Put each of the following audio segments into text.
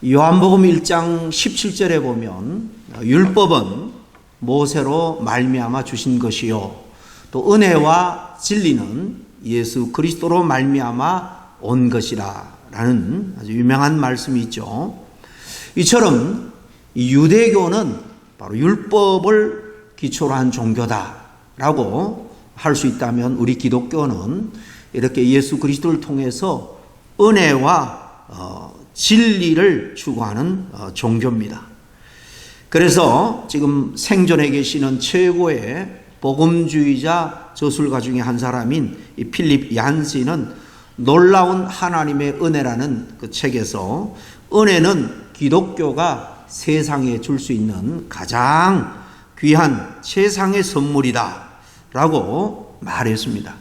요한복음 1장 17절에 보면 율법은 모세로 말미암아 주신 것이요 또 은혜와 진리는 예수 그리스도로 말미암아 온 것이라 라는 아주 유명한 말씀이 있죠. 이처럼 유대교는 바로 율법을 기초로 한 종교다라고 할 수 있다면 우리 기독교는 이렇게 예수 그리스도를 통해서 은혜와 진리를 추구하는 종교입니다. 그래서 지금 생존해 계시는 최고의 복음주의자 저술가 중에 한 사람인 이 필립 얀시는 놀라운 하나님의 은혜라는 그 책에서 은혜는 기독교가 세상에 줄 수 있는 가장 귀한 최상의 선물이다 라고 말했습니다.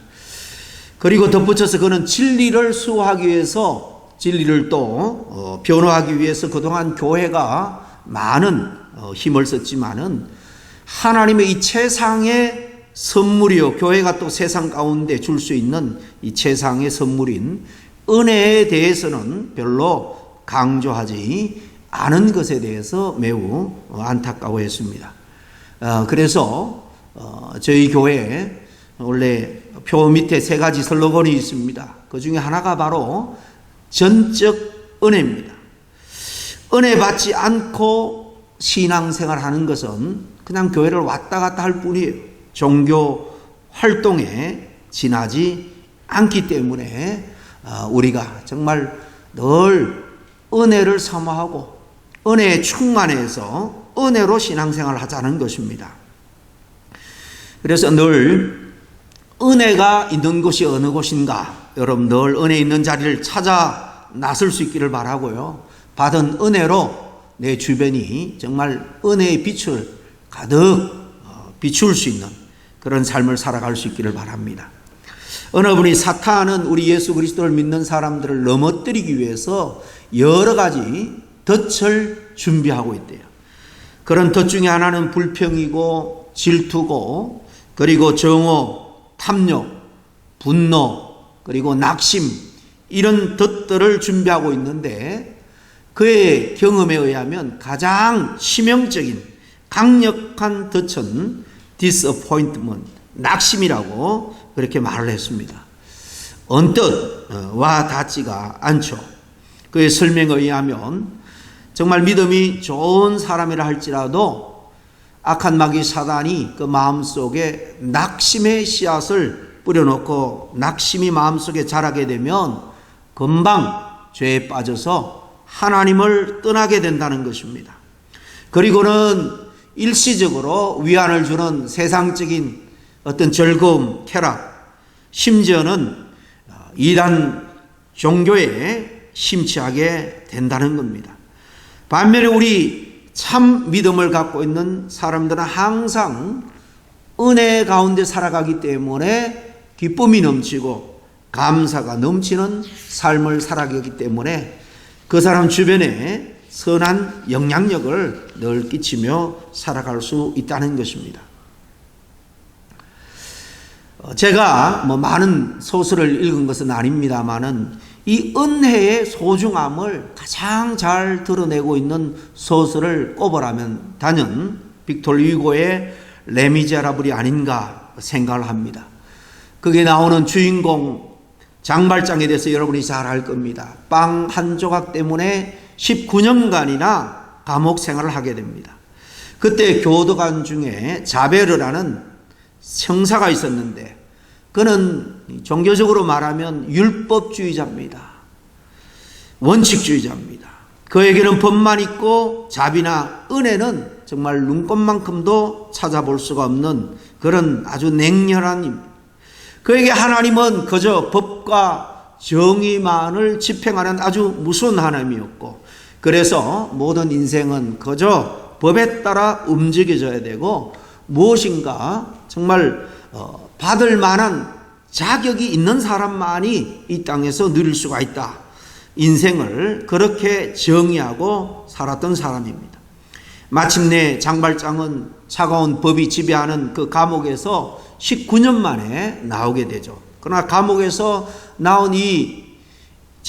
그리고 덧붙여서 그는 진리를 수호하기 위해서 진리를 또 변호하기 위해서 그동안 교회가 많은 힘을 썼지만은 하나님의 이 최상의 선물이요 교회가 또 세상 가운데 줄 수 있는 이 최상의 선물인 은혜에 대해서는 별로 강조하지 않은 것에 대해서 매우 안타까워했습니다. 그래서 저희 교회에 원래 표 밑에 세 가지 슬로건이 있습니다. 그 중에 하나가 바로 전적 은혜입니다. 은혜 받지 않고 신앙생활 하는 것은 그냥 교회를 왔다 갔다 할 뿐이에요. 종교 활동에 지나지 않기 때문에 우리가 정말 늘 은혜를 사모하고 은혜에 충만해서 은혜로 신앙생활을 하자는 것입니다. 그래서 늘 은혜가 있는 곳이 어느 곳인가 여러분 늘 은혜 있는 자리를 찾아 나설 수 있기를 바라고요. 받은 은혜로 내 주변이 정말 은혜의 빛을 가득 비출 수 있는 그런 삶을 살아갈 수 있기를 바랍니다. 어느 분이 사탄은 우리 예수 그리스도를 믿는 사람들을 넘어뜨리기 위해서 여러 가지 덫을 준비하고 있대요. 그런 덫 중에 하나는 불평이고 질투고 그리고 정오, 탐욕, 분노 그리고 낙심 이런 덫들을 준비하고 있는데 그의 경험에 의하면 가장 치명적인 강력한 덫은 disappointment, 낙심이라고 그렇게 말을 했습니다. 언뜻 와 닿지가 않죠. 그의 설명에 의하면 정말 믿음이 좋은 사람이라 할지라도 악한 마귀 사단이 그 마음속에 낙심의 씨앗을 뿌려놓고 낙심이 마음속에 자라게 되면 금방 죄에 빠져서 하나님을 떠나게 된다는 것입니다. 그리고는 일시적으로 위안을 주는 세상적인 어떤 즐거움, 쾌락, 심지어는 이단 종교에 심취하게 된다는 겁니다. 반면에 우리 참 믿음을 갖고 있는 사람들은 항상 은혜 가운데 살아가기 때문에 기쁨이 넘치고 감사가 넘치는 삶을 살아가기 때문에 그 사람 주변에 선한 영향력을 늘 끼치며 살아갈 수 있다는 것입니다. 제가 많은 소설을 읽은 것은 아닙니다만은 이 은혜의 소중함을 가장 잘 드러내고 있는 소설을 꼽으라면 단연 빅토르 휴고의 레미제라블이 아닌가 생각을 합니다. 거기에 나오는 주인공 장발장에 대해서 여러분이 잘 알 겁니다. 빵 한 조각 때문에 19년간이나 감옥 생활을 하게 됩니다. 그때 교도관 중에 자베르라는 형사가 있었는데 그는 종교적으로 말하면 율법주의자입니다. 원칙주의자입니다. 그에게는 법만 있고 자비나 은혜는 정말 눈꼽만큼도 찾아볼 수가 없는 그런 아주 냉혈한 입니다. 그에게 하나님은 그저 법과 정의만을 집행하는 아주 무서운 하나님이었고 그래서 모든 인생은 그저 법에 따라 움직여져야 되고 무엇인가 정말 받을 만한 자격이 있는 사람만이 이 땅에서 누릴 수가 있다. 인생을 그렇게 정의하고 살았던 사람입니다. 마침내 장발장은 차가운 법이 지배하는 그 감옥에서 19년 만에 나오게 되죠. 그러나 감옥에서 나온 이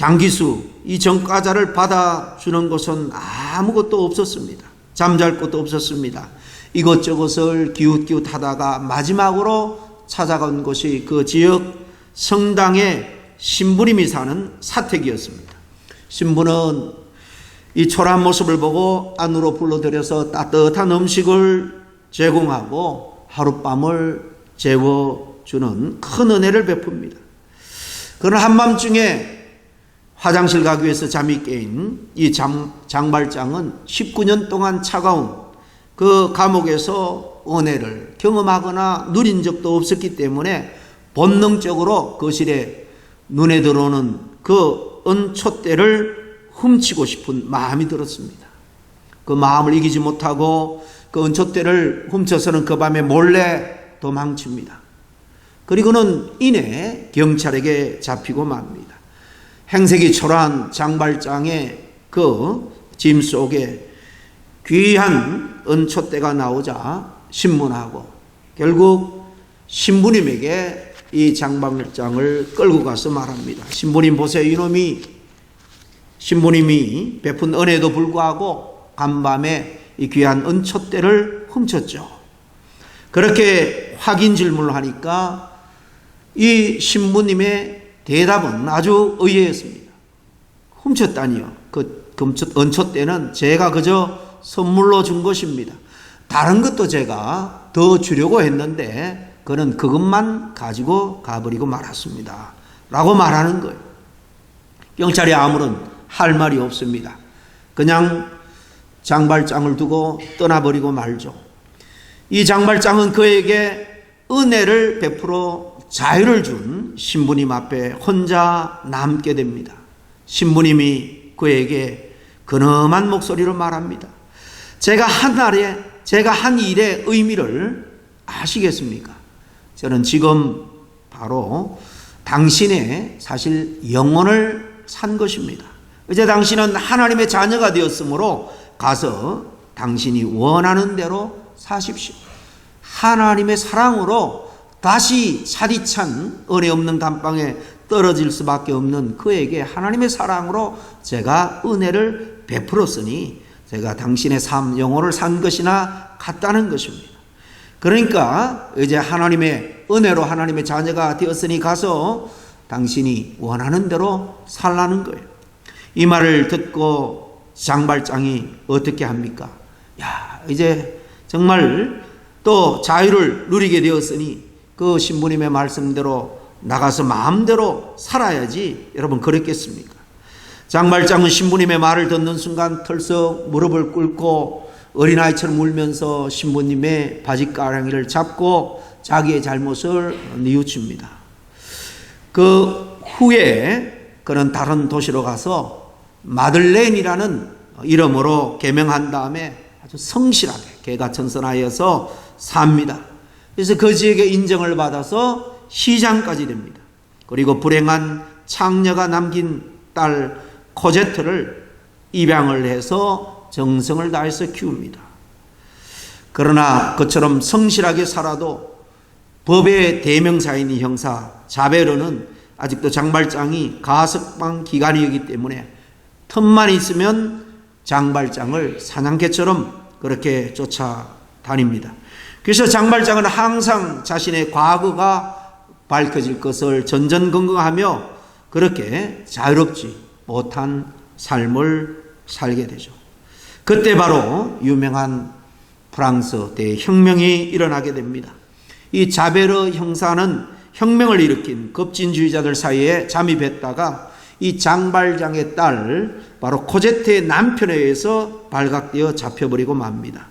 장기수 이 전과자를 받아주는 것은 아무것도 없었습니다. 잠잘 곳도 없었습니다. 이것저것을 기웃기웃하다가 마지막으로 찾아간 곳이 그 지역 성당의 신부님이 사는 사택이었습니다. 신부는 이 초라한 모습을 보고 안으로 불러들여서 따뜻한 음식을 제공하고 하룻밤을 재워주는 큰 은혜를 베풉니다. 그러나 한밤중에 화장실 가기 위해서 잠이 깨인 이 장발장은 19년 동안 차가운 그 감옥에서 은혜를 경험하거나 누린 적도 없었기 때문에 본능적으로 거실에 눈에 들어오는 그 은촛대를 훔치고 싶은 마음이 들었습니다. 그 마음을 이기지 못하고 그 은촛대를 훔쳐서는 그 밤에 몰래 도망칩니다. 그리고는 이내 경찰에게 잡히고 맙니다. 행색이 초라한 장발장의 그 짐 속에 귀한 은촛대가 나오자 신문하고 결국 신부님에게 이 장발장을 끌고 가서 말합니다. 신부님 보세요. 이놈이 신부님이 베푼 은혜에도 불구하고 간밤에 이 귀한 은촛대를 훔쳤죠. 그렇게 확인 질문을 하니까 이 신부님의 대답은 아주 의외였습니다. 훔쳤다니요. 그 은촛대는 제가 그저 선물로 준 것입니다. 다른 것도 제가 더 주려고 했는데 그는 그것만 가지고 가버리고 말았습니다. 라고 말하는 거예요. 경찰이 아무런 할 말이 없습니다. 그냥 장발장을 두고 떠나버리고 말죠. 이 장발장은 그에게 은혜를 베풀어 자유를 준 신부님 앞에 혼자 남게 됩니다. 신부님이 그에게 근엄한 목소리로 말합니다. 제가 한 일의 의미를 아시겠습니까? 저는 지금 바로 당신의 사실 영혼을 산 것입니다. 이제 당신은 하나님의 자녀가 되었으므로 가서 당신이 원하는 대로 사십시오. 하나님의 사랑으로 다시 차디찬 은혜 없는 감방에 떨어질 수밖에 없는 그에게 하나님의 사랑으로 제가 은혜를 베풀었으니 제가 당신의 삶 영혼을 산 것이나 같다는 것입니다. 그러니까 이제 하나님의 은혜로 하나님의 자녀가 되었으니 가서 당신이 원하는 대로 살라는 거예요. 이 말을 듣고 장발장이 어떻게 합니까? 이제 정말 또 자유를 누리게 되었으니 그 신부님의 말씀대로 나가서 마음대로 살아야지. 여러분 그랬겠습니까? 장발장은 신부님의 말을 듣는 순간 털썩 무릎을 꿇고 어린아이처럼 울면서 신부님의 바지가랑이를 잡고 자기의 잘못을 뉘우칩니다. 그 후에 그는 다른 도시로 가서 마들렌이라는 이름으로 개명한 다음에 아주 성실하게 개가천선하여서 삽니다. 그래서 그 지역의 인정을 받아서 시장까지 됩니다. 그리고 불행한 창녀가 남긴 딸 코제트를 입양을 해서 정성을 다해서 키웁니다. 그러나 그처럼 성실하게 살아도 법의 대명사인 이 형사 자베르는 아직도 장발장이 가석방 기간이기 때문에 틈만 있으면 장발장을 사냥개처럼 그렇게 쫓아다닙니다. 그래서 장발장은 항상 자신의 과거가 밝혀질 것을 전전긍긍하며 그렇게 자유롭지 못한 삶을 살게 되죠. 그때 바로 유명한 프랑스 대혁명이 일어나게 됩니다. 이 자베르 형사는 혁명을 일으킨 급진주의자들 사이에 잠입했다가 이 장발장의 딸 바로 코제트의 남편에 의해서 발각되어 잡혀버리고 맙니다.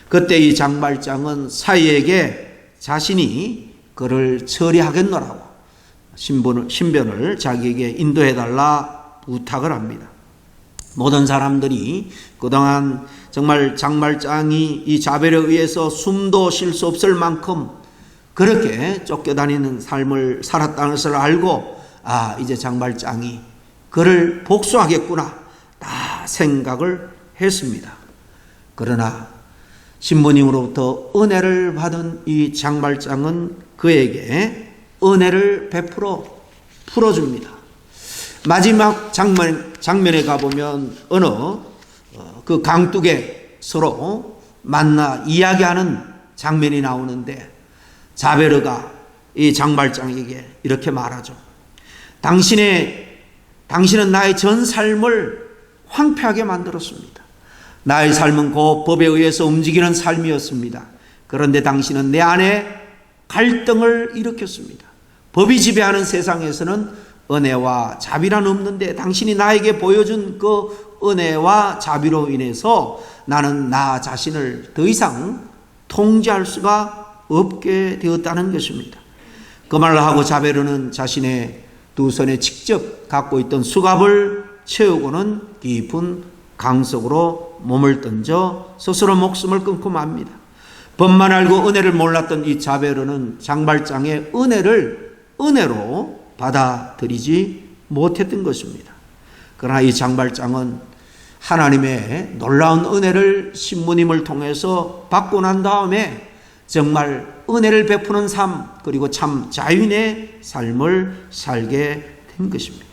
그때 이 장발장은 사이에게 자신이 그를 처리하겠노라고 신변을 자기에게 인도해달라 부탁을 합니다. 모든 사람들이 그동안 정말 장발장이 이 자벨에 의해서 숨도 쉴 수 없을 만큼 그렇게 쫓겨다니는 삶을 살았다는 것을 알고 이제 장발장이 그를 복수하겠구나 다 생각을 했습니다. 그러나 신부님으로부터 은혜를 받은 이 장발장은 그에게 은혜를 베풀어 풀어줍니다. 마지막 장면에 가보면 어느 그 강둑에 서로 만나 이야기하는 장면이 나오는데, 자베르가 이 장발장에게 이렇게 말하죠. 당신은 나의 전 삶을 황폐하게 만들었습니다. 나의 삶은 곧 법에 의해서 움직이는 삶이었습니다. 그런데 당신은 내 안에 갈등을 일으켰습니다. 법이 지배하는 세상에서는 은혜와 자비란 없는데, 당신이 나에게 보여준 그 은혜와 자비로 인해서 나는 나 자신을 더 이상 통제할 수가 없게 되었다는 것입니다. 그 말을 하고 자베르는 자신의 두 손에 직접 갖고 있던 수갑을 채우고는 깊은 강 속으로 몸을 던져 스스로 목숨을 끊고 맙니다. 법만 알고 은혜를 몰랐던 이 자베르는 장발장의 은혜를 은혜로 받아들이지 못했던 것입니다. 그러나 이 장발장은 하나님의 놀라운 은혜를 신부님을 통해서 받고 난 다음에 정말 은혜를 베푸는 삶, 그리고 참 자유인의 삶을 살게 된 것입니다.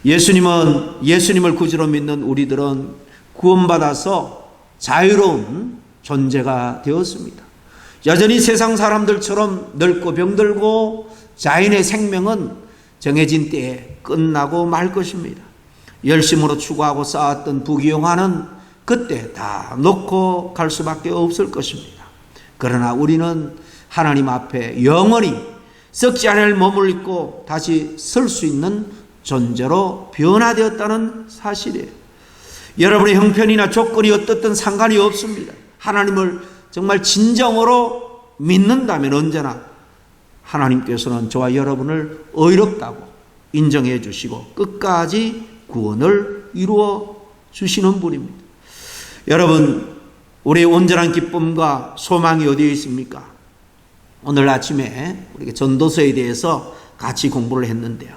예수님을 구주로 믿는 우리들은 구원받아서 자유로운 존재가 되었습니다. 여전히 세상 사람들처럼 늙고 병들고 자인의 생명은 정해진 때에 끝나고 말 것입니다. 열심으로 추구하고 쌓았던 부귀영화는 그때 다 놓고 갈 수밖에 없을 것입니다. 그러나 우리는 하나님 앞에 영원히 썩지 않을 몸을 입고 다시 설 수 있는 존재로 변화되었다는 사실이에요. 여러분의 형편이나 조건이 어떻든 상관이 없습니다. 하나님을 정말 진정으로 믿는다면 언제나 하나님께서는 저와 여러분을 의롭다고 인정해 주시고 끝까지 구원을 이루어 주시는 분입니다. 여러분, 우리의 온전한 기쁨과 소망이 어디에 있습니까? 오늘 아침에 우리가 전도서에 대해서 같이 공부를 했는데요.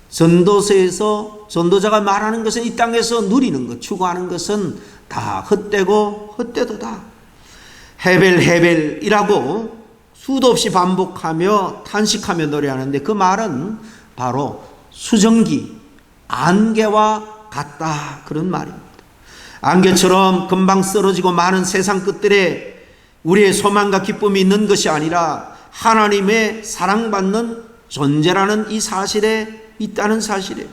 전도서에서 전도자가 말하는 것은 이 땅에서 누리는 것, 추구하는 것은 다 헛되고 헛되도다. 헤벨이라고 수도 없이 반복하며 탄식하며 노래하는데, 그 말은 바로 수증기, 안개와 같다, 그런 말입니다. 안개처럼 금방 쓰러지고 많은 세상 끝들에 우리의 소망과 기쁨이 있는 것이 아니라 하나님의 사랑받는 존재라는 이 사실에 있다는 사실이에요.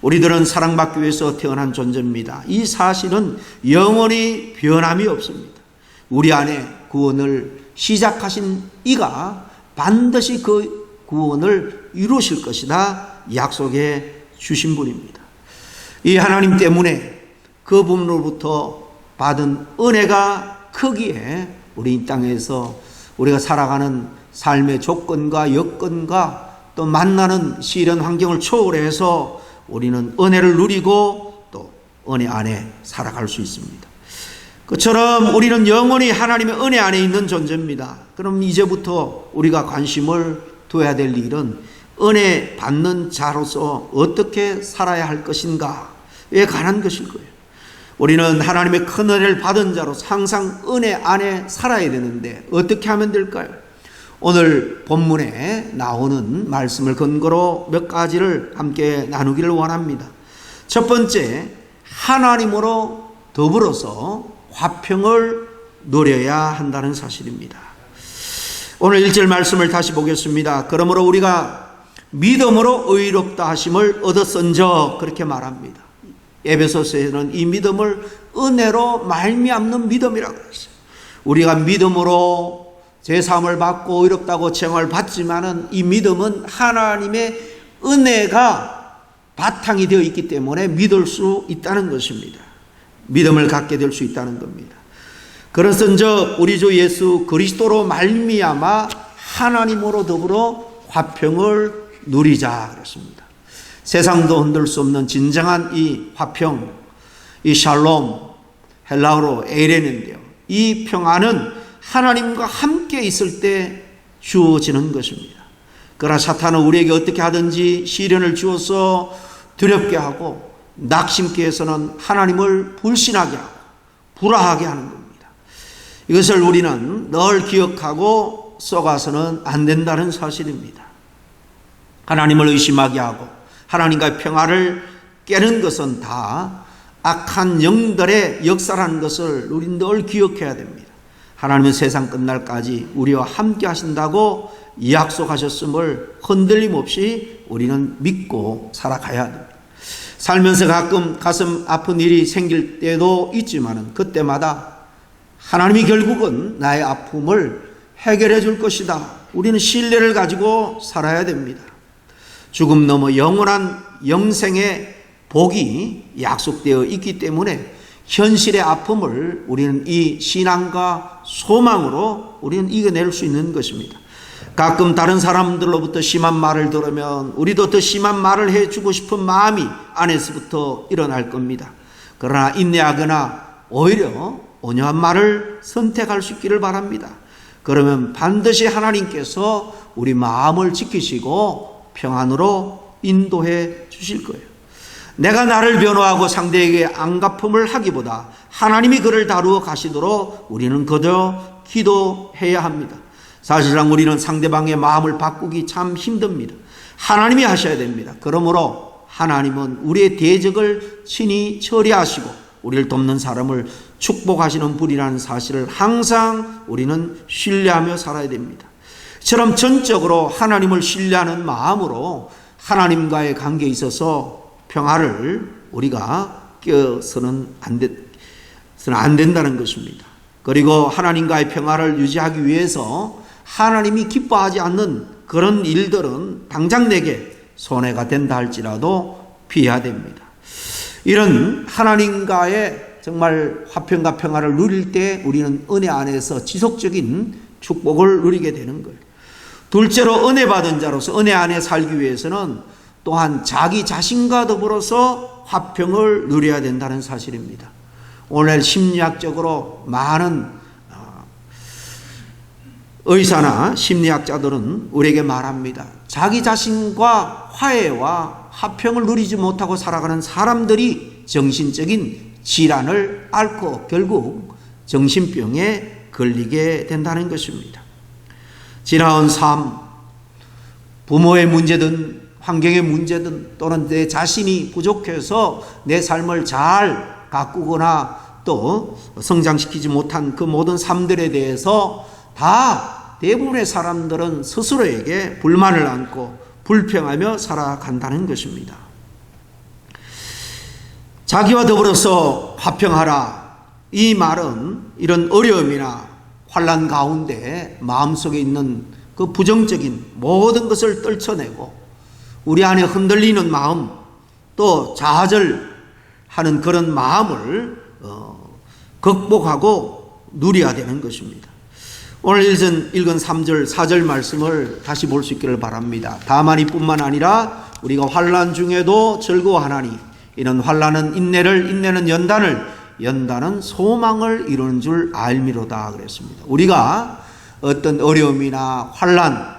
우리들은 사랑받기 위해서 태어난 존재입니다. 이 사실은 영원히 변함이 없습니다. 우리 안에 구원을 시작하신 이가 반드시 그 구원을 이루실 것이다 약속해 주신 분입니다. 이 하나님 때문에 그분으로부터 받은 은혜가 크기에 우리 이 땅에서 우리가 살아가는 삶의 조건과 여건과 또 만나는 시련 환경을 초월해서 우리는 은혜를 누리고 또 은혜 안에 살아갈 수 있습니다. 그처럼 우리는 영원히 하나님의 은혜 안에 있는 존재입니다. 그럼 이제부터 우리가 관심을 둬야 될 일은 은혜 받는 자로서 어떻게 살아야 할 것인가에 관한 것일 거예요. 우리는 하나님의 큰 은혜를 받은 자로서 항상 은혜 안에 살아야 되는데 어떻게 하면 될까요? 오늘 본문에 나오는 말씀을 근거로 몇 가지를 함께 나누기를 원합니다. 첫 번째, 하나님으로 더불어서 화평을 누려야 한다는 사실입니다. 오늘 1절 말씀을 다시 보겠습니다. 그러므로 우리가 믿음으로 의롭다 하심을 얻었은저, 그렇게 말합니다. 에베소서에는 이 믿음을 은혜로 말미암는 믿음이라고 했어요. 우리가 믿음으로 제사함을 받고 의롭다고 칭함을 받지만은 이 믿음은 하나님의 은혜가 바탕이 되어 있기 때문에 믿을 수 있다는 것입니다. 믿음을 갖게 될 수 있다는 겁니다. 그것은즉 우리 주 예수 그리스도로 말미암아 하나님으로 더불어 화평을 누리자 그랬습니다. 세상도 흔들 수 없는 진정한 이 화평, 이 샬롬, 헬라어로 에이레인데요. 이 평안은 하나님과 함께 있을 때 주어지는 것입니다. 그러나 사탄은 우리에게 어떻게 하든지 시련을 주어서 두렵게 하고 낙심케 해서는 하나님을 불신하게 하고 불화하게 하는 겁니다. 이것을 우리는 늘 기억하고 썩어서는 안 된다는 사실입니다. 하나님을 의심하게 하고 하나님과의 평화를 깨는 것은 다 악한 영들의 역사라는 것을 우리 늘 기억해야 됩니다. 하나님은 세상 끝날까지 우리와 함께 하신다고 약속하셨음을 흔들림 없이 우리는 믿고 살아가야 됩니다. 살면서 가끔 가슴 아픈 일이 생길 때도 있지만 그때마다 하나님이 결국은 나의 아픔을 해결해 줄 것이다. 우리는 신뢰를 가지고 살아야 됩니다. 죽음 넘어 영원한 영생의 복이 약속되어 있기 때문에 현실의 아픔을 우리는 이 신앙과 소망으로 우리는 이겨낼 수 있는 것입니다. 가끔 다른 사람들로부터 심한 말을 들으면 우리도 더 심한 말을 해주고 싶은 마음이 안에서부터 일어날 겁니다. 그러나 인내하거나 오히려 온유한 말을 선택할 수 있기를 바랍니다. 그러면 반드시 하나님께서 우리 마음을 지키시고 평안으로 인도해 주실 거예요. 내가 나를 변호하고 상대에게 안갚음을 하기보다 하나님이 그를 다루어 가시도록 우리는 그저 기도해야 합니다. 사실상 우리는 상대방의 마음을 바꾸기 참 힘듭니다. 하나님이 하셔야 됩니다. 그러므로 하나님은 우리의 대적을 친히 처리하시고 우리를 돕는 사람을 축복하시는 분이라는 사실을 항상 우리는 신뢰하며 살아야 됩니다. 이처럼 전적으로 하나님을 신뢰하는 마음으로 하나님과의 관계에 있어서 평화를 우리가 껴서는 안 된다는 것입니다. 그리고 하나님과의 평화를 유지하기 위해서 하나님이 기뻐하지 않는 그런 일들은 당장 내게 손해가 된다 할지라도 피해야 됩니다. 이런 하나님과의 정말 화평과 평화를 누릴 때 우리는 은혜 안에서 지속적인 축복을 누리게 되는 거예요. 둘째로 은혜 받은 자로서 은혜 안에 살기 위해서는 또한 자기 자신과 더불어서 화평을 누려야 된다는 사실입니다. 오늘 심리학적으로 많은 의사나 심리학자들은 우리에게 말합니다. 자기 자신과 화해와 화평을 누리지 못하고 살아가는 사람들이 정신적인 질환을 앓고 결국 정신병에 걸리게 된다는 것입니다. 지나온 삶, 부모의 문제든 환경의 문제든 또는 내 자신이 부족해서 내 삶을 잘 가꾸거나 또 성장시키지 못한 그 모든 삶들에 대해서 다 대부분의 사람들은 스스로에게 불만을 안고 불평하며 살아간다는 것입니다. 자기와 더불어서 화평하라. 이 말은 이런 어려움이나 환난 가운데 마음속에 있는 그 부정적인 모든 것을 떨쳐내고 우리 안에 흔들리는 마음 또 좌절하는 그런 마음을 극복하고 누려야 되는 것입니다. 오늘 읽은 3절 4절 말씀을 다시 볼 수 있기를 바랍니다. 다만 이뿐만 아니라 우리가 환난 중에도 즐거워하나니 이는 환난은 인내를 인내는 연단은 소망을 이루는 줄 알미로다 그랬습니다. 우리가 어떤 어려움이나 환난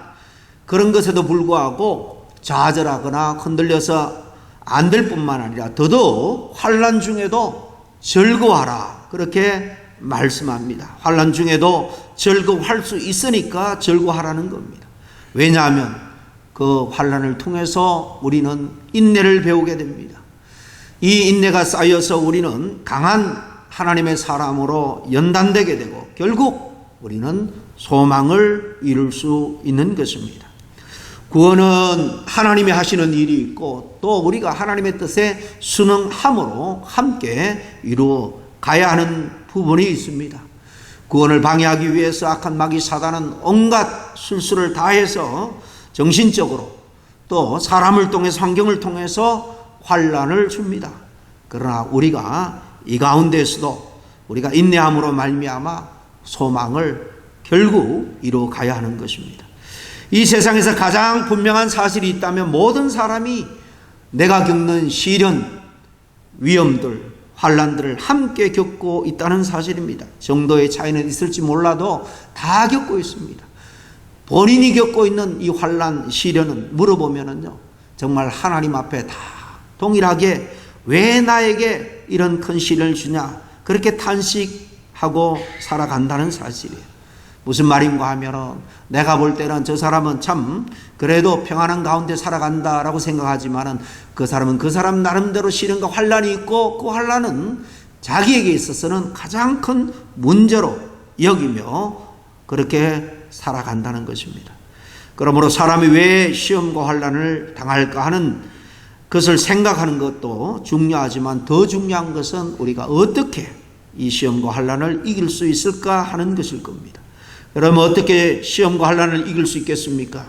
그런 것에도 불구하고 좌절하거나 흔들려서 안 될 뿐만 아니라 더더욱 환난 중에도 즐거워하라 그렇게 말씀합니다. 환난 중에도 즐거워할 수 있으니까 즐거워하라는 겁니다. 왜냐하면 그 환난을 통해서 우리는 인내를 배우게 됩니다. 이 인내가 쌓여서 우리는 강한 하나님의 사람으로 연단되게 되고 결국 우리는 소망을 이룰 수 있는 것입니다. 구원은 하나님이 하시는 일이 있고 또 우리가 하나님의 뜻에 순응함으로 함께 이루어 가야 하는 부분이 있습니다. 구원을 방해하기 위해서 악한 마귀 사단은 온갖 술수를 다해서 정신적으로 또 사람을 통해서 환경을 통해서 환난을 줍니다. 그러나 우리가 이 가운데에서도 우리가 인내함으로 말미암아 소망을 결국 이루어 가야 하는 것입니다. 이 세상에서 가장 분명한 사실이 있다면 모든 사람이 내가 겪는 시련, 위험들, 환난들을 함께 겪고 있다는 사실입니다. 정도의 차이는 있을지 몰라도 다 겪고 있습니다. 본인이 겪고 있는 이 환난, 시련은 물어보면은요, 정말 하나님 앞에 다 동일하게 왜 나에게 이런 큰 시련을 주냐 그렇게 탄식하고 살아간다는 사실이에요. 무슨 말인가 하면은 내가 볼 때는 저 사람은 참 그래도 평안한 가운데 살아간다라고 생각하지만은 그 사람은 그 사람 나름대로 시련과 환난이 있고 그 환난은 자기에게 있어서는 가장 큰 문제로 여기며 그렇게 살아간다는 것입니다. 그러므로 사람이 왜 시험과 환난을 당할까 하는 것을 생각하는 것도 중요하지만 더 중요한 것은 우리가 어떻게 이 시험과 환난을 이길 수 있을까 하는 것일 겁니다. 그러면 어떻게 시험과 환난을 이길 수 있겠습니까?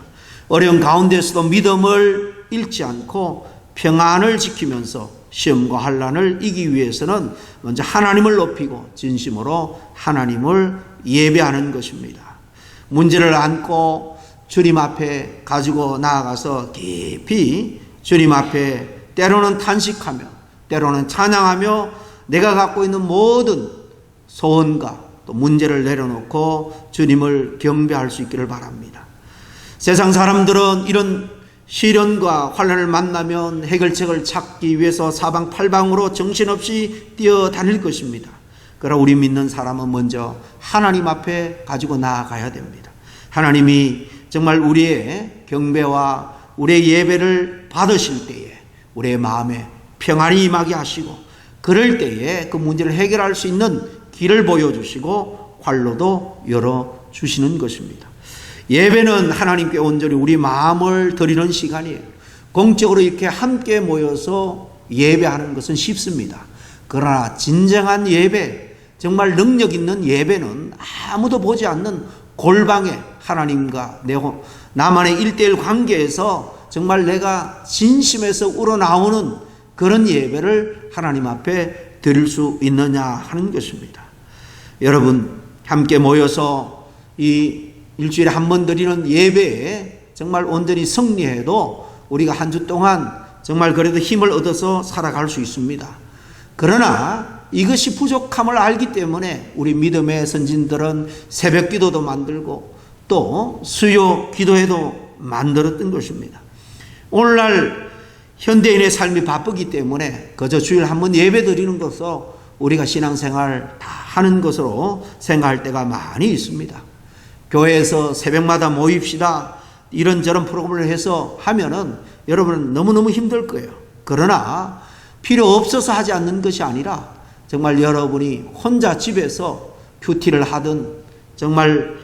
어려운 가운데서도 믿음을 잃지 않고 평안을 지키면서 시험과 환난을 이기기 위해서는 먼저 하나님을 높이고 진심으로 하나님을 예배하는 것입니다. 문제를 안고 주님 앞에 가지고 나아가서 깊이 주님 앞에 때로는 탄식하며 때로는 찬양하며 내가 갖고 있는 모든 소원과 또 문제를 내려놓고 주님을 경배할 수 있기를 바랍니다. 세상 사람들은 이런 시련과 환난을 만나면 해결책을 찾기 위해서 사방팔방으로 정신없이 뛰어다닐 것입니다. 그러나 우리 믿는 사람은 먼저 하나님 앞에 가지고 나아가야 됩니다. 하나님이 정말 우리의 경배와 우리의 예배를 받으실 때에 우리의 마음에 평안이 임하게 하시고 그럴 때에 그 문제를 해결할 수 있는 길을 보여주시고 활로도 열어주시는 것입니다. 예배는 하나님께 온전히 우리 마음을 드리는 시간이에요. 공적으로 이렇게 함께 모여서 예배하는 것은 쉽습니다. 그러나 진정한 예배, 정말 능력 있는 예배는 아무도 보지 않는 골방에 하나님과 나만의 1:1 관계에서 정말 내가 진심에서 우러나오는 그런 예배를 하나님 앞에 드릴 수 있느냐 하는 것입니다. 여러분 함께 모여서 이 일주일에 한 번 드리는 예배에 정말 온전히 승리해도 우리가 한 주 동안 정말 그래도 힘을 얻어서 살아갈 수 있습니다. 그러나 이것이 부족함을 알기 때문에 우리 믿음의 선진들은 새벽 기도도 만들고 또 수요 기도회도 만들었던 것입니다. 오늘날 현대인의 삶이 바쁘기 때문에 그저 주일 한 번 예배 드리는 것으로 우리가 신앙생활 다 하는 것으로 생각할 때가 많이 있습니다. 교회에서 새벽마다 모입시다 이런저런 프로그램을 해서 하면은 여러분은 너무너무 힘들 거예요. 그러나 필요 없어서 하지 않는 것이 아니라 정말 여러분이 혼자 집에서 큐티를 하든 정말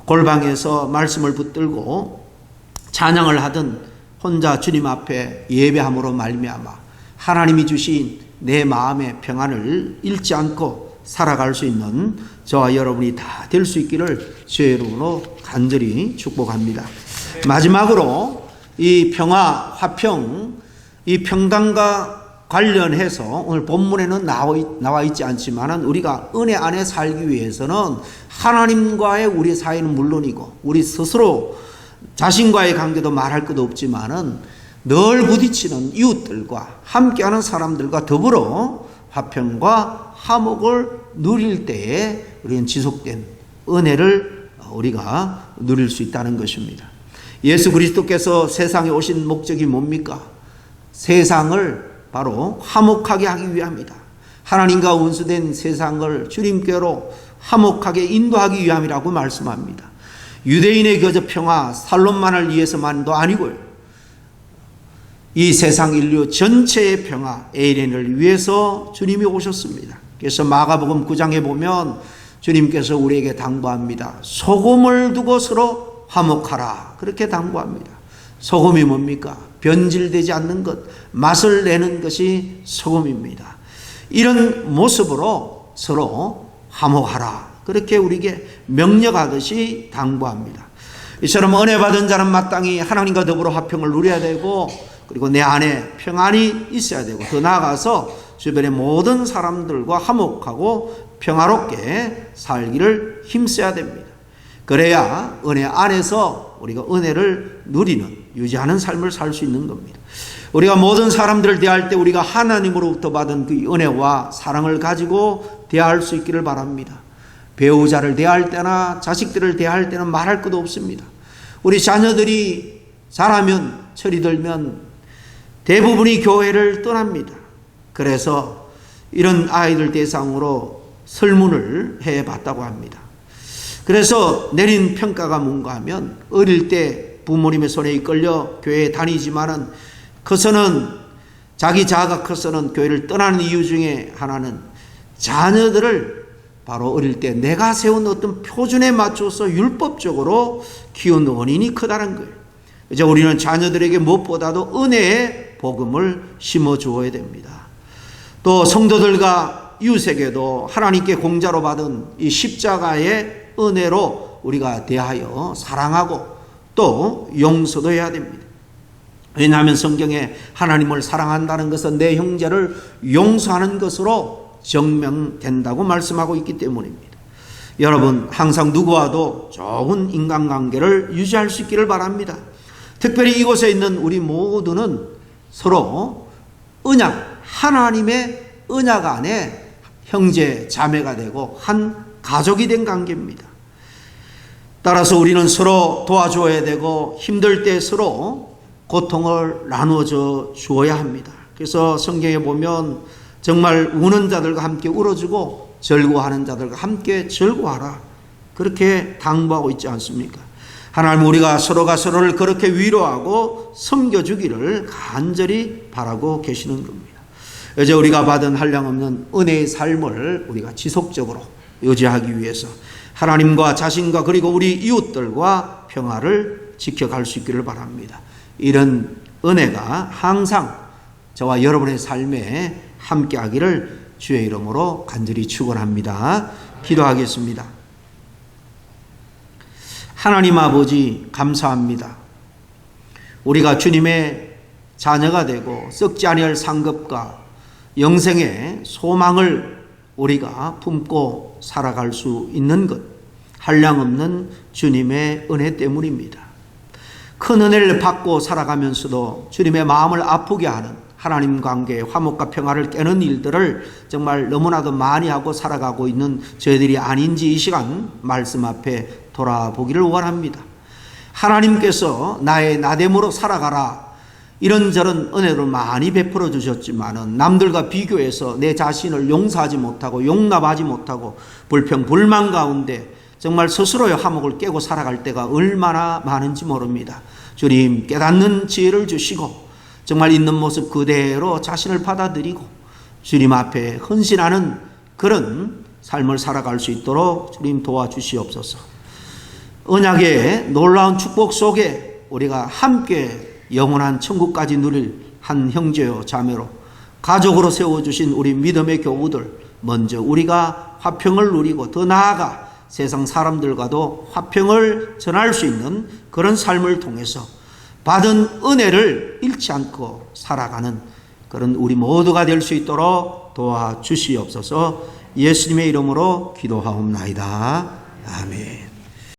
골방에서 말씀을 붙들고 찬양을 하든 혼자 주님 앞에 예배함으로 말미암아 하나님이 주신 내 마음의 평안을 잃지 않고 살아갈 수 있는 저와 여러분이 다 될 수 있기를 주의 이름으로 간절히 축복합니다. 마지막으로 이 평화, 화평, 이 평강과 관련해서 오늘 본문에는 나와 있지 않지만 우리가 은혜 안에 살기 위해서는 하나님과의 우리 사이는 물론이고 우리 스스로 자신과의 관계도 말할 것도 없지만은 늘 부딪히는 이웃들과 함께하는 사람들과 더불어 화평과 화목을 누릴 때에 우리는 지속된 은혜를 우리가 누릴 수 있다는 것입니다. 예수 그리스도께서 세상에 오신 목적이 뭡니까? 세상을 바로 화목하게 하기 위함이다. 하나님과 원수된 세상을 주님께로 화목하게 인도하기 위함이라고 말씀합니다. 유대인의 그저 평화, 살롬만을 위해서만도 아니고요. 이 세상 인류 전체의 평화, 에이렌을 위해서 주님이 오셨습니다. 그래서 마가복음 9장에 보면 주님께서 우리에게 당부합니다. 소금을 두고 서로 화목하라. 그렇게 당부합니다. 소금이 뭡니까? 변질되지 않는 것, 맛을 내는 것이 소금입니다. 이런 모습으로 서로 화목하라. 그렇게 우리에게 명령하듯이 당부합니다. 이처럼 은혜 받은 자는 마땅히 하나님과 더불어 화평을 누려야 되고 그리고 내 안에 평안이 있어야 되고 더 나아가서 주변의 모든 사람들과 화목하고 평화롭게 살기를 힘써야 됩니다. 그래야 은혜 안에서 우리가 은혜를 누리는 유지하는 삶을 살 수 있는 겁니다. 우리가 모든 사람들을 대할 때 우리가 하나님으로부터 받은 그 은혜와 사랑을 가지고 대할 수 있기를 바랍니다. 배우자를 대할 때나 자식들을 대할 때는 말할 것도 없습니다. 우리 자녀들이 자라면 철이 들면 대부분이 교회를 떠납니다. 그래서 이런 아이들 대상으로 설문을 해봤다고 합니다. 그래서 내린 평가가 뭔가 하면 어릴 때 부모님의 손에 이끌려 교회에 다니지만은 커서는 자기 자아가 커서는 교회를 떠나는 이유 중에 하나는 자녀들을 바로 어릴 때 내가 세운 어떤 표준에 맞춰서 율법적으로 키운 원인이 크다는 거예요. 이제 우리는 자녀들에게 무엇보다도 은혜의 복음을 심어 주어야 됩니다. 또 성도들과 이웃에게도 하나님께 공짜로 받은 이 십자가의 은혜로 우리가 대하여 사랑하고 또 용서도 해야 됩니다. 왜냐하면 성경에 하나님을 사랑한다는 것은 내 형제를 용서하는 것으로 증명된다고 말씀하고 있기 때문입니다. 여러분, 항상 누구와도 좋은 인간관계를 유지할 수 있기를 바랍니다. 특별히 이곳에 있는 우리 모두는 서로 언약, 하나님의 언약 안에 형제, 자매가 되고 한 가족이 된 관계입니다. 따라서 우리는 서로 도와줘야 되고 힘들 때 서로 고통을 나누어져 주어야 합니다. 그래서 성경에 보면 정말 우는 자들과 함께 울어주고 즐거워하는 자들과 함께 즐거워하라, 그렇게 당부하고 있지 않습니까? 하나님, 우리가 서로가 서로를 그렇게 위로하고 섬겨주기를 간절히 바라고 계시는 겁니다. 이제 우리가 받은 한량없는 은혜의 삶을 우리가 지속적으로 유지하기 위해서 하나님과 자신과 그리고 우리 이웃들과 평화를 지켜갈 수 있기를 바랍니다. 이런 은혜가 항상 저와 여러분의 삶에 함께하기를 주의 이름으로 간절히 축원합니다. 기도하겠습니다. 하나님 아버지, 감사합니다. 우리가 주님의 자녀가 되고 썩지 아니할 상급과 영생의 소망을 우리가 품고 살아갈 수 있는 것, 한량없는 주님의 은혜 때문입니다. 큰 은혜를 받고 살아가면서도 주님의 마음을 아프게 하는 하나님 관계의 화목과 평화를 깨는 일들을 정말 너무나도 많이 하고 살아가고 있는 저희들이 아닌지 이 시간 말씀 앞에 돌아보기를 원합니다. 하나님께서 나의 나됨으로 살아가라, 이런저런 은혜를 많이 베풀어 주셨지만은 남들과 비교해서 내 자신을 용서하지 못하고 용납하지 못하고 불평 불만 가운데 정말 스스로의 화목을 깨고 살아갈 때가 얼마나 많은지 모릅니다. 주님, 깨닫는 지혜를 주시고 정말 있는 모습 그대로 자신을 받아들이고 주님 앞에 헌신하는 그런 삶을 살아갈 수 있도록 주님 도와주시옵소서. 언약의 놀라운 축복 속에 우리가 함께 영원한 천국까지 누릴 한 형제요 자매로 가족으로 세워주신 우리 믿음의 교우들, 먼저 우리가 화평을 누리고 더 나아가 세상 사람들과도 화평을 전할 수 있는 그런 삶을 통해서 받은 은혜를 잃지 않고 살아가는 그런 우리 모두가 될 수 있도록 도와주시옵소서. 예수님의 이름으로 기도하옵나이다. 아멘.